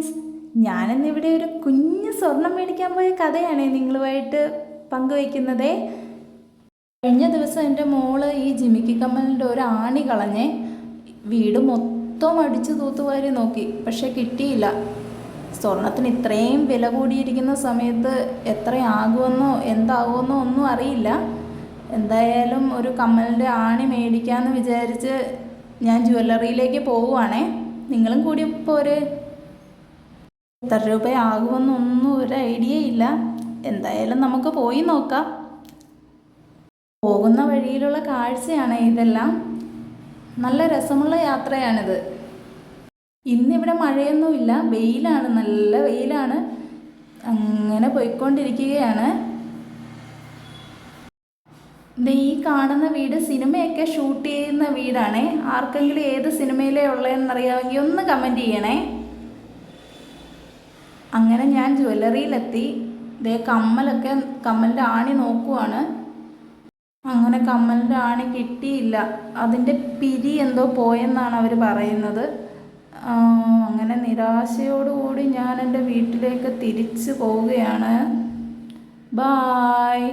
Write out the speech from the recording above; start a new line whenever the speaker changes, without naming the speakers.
Friends, ഞാനിന്നിവിടെ ഒരു കുഞ്ഞ് സ്വർണം മേടിക്കാൻ പോയ കഥയാണ് നിങ്ങളുമായിട്ട് പങ്കുവയ്ക്കുന്നത്. കഴിഞ്ഞ ദിവസം എൻ്റെ മോള് ഈ ജിമിക്കി കമ്മലിൻ്റെ ഒരു ആണി കളഞ്ഞ് വീട് മൊത്തം അടിച്ചു തൂത്തുവാരി നോക്കി, പക്ഷെ കിട്ടിയില്ല. സ്വർണത്തിന് ഇത്രയും വില കൂടിയിരിക്കുന്ന സമയത്ത് എത്രയാകുമെന്നോ എന്താകുമെന്നോ ഒന്നും അറിയില്ല. എന്തായാലും ഒരു കമ്മലിൻ്റെ ആണി മേടിക്കാമെന്ന് വിചാരിച്ച് ഞാൻ ജ്വല്ലറിയിലേക്ക് പോവുകയാണേ. നിങ്ങളും കൂടി പോരെ. എത്ര രൂപയാകുമെന്നൊന്നും ഒരു ഐഡിയ ഇല്ല. എന്തായാലും നമുക്ക് പോയി നോക്കാം. പോകുന്ന വഴിയിലുള്ള കാഴ്ചയാണ് ഇതെല്ലാം. നല്ല രസമുള്ള യാത്രയാണിത്. ഇന്നിവിടെ മഴയൊന്നുമില്ല, വെയിലാണ്, നല്ല വെയിലാണ്. അങ്ങനെ പോയിക്കൊണ്ടിരിക്കുകയാണ്. ഈ കാണുന്ന വീട് സിനിമയൊക്കെ ഷൂട്ട് ചെയ്യുന്ന വീടാണേ. ആർക്കെങ്കിലും ഏത് സിനിമയിലേ ഉള്ളതെന്നറിയാമെങ്കിൽ ഒന്ന് കമൻറ്റ് ചെയ്യണേ. അങ്ങനെ ഞാൻ ജ്വല്ലറിയിലെത്തി. കമ്മലിൻ്റെ ആണി നോക്കുവാണ്. അങ്ങനെ കമ്മലിൻ്റെ ആണി കിട്ടിയില്ല. അതിൻ്റെ പിരി എന്തോ പോയെന്നാണ് അവർ പറയുന്നത്. അങ്ങനെ നിരാശയോടുകൂടി ഞാൻ എൻ്റെ വീട്ടിലേക്ക് തിരിച്ചു പോവുകയാണ്. ബായ്.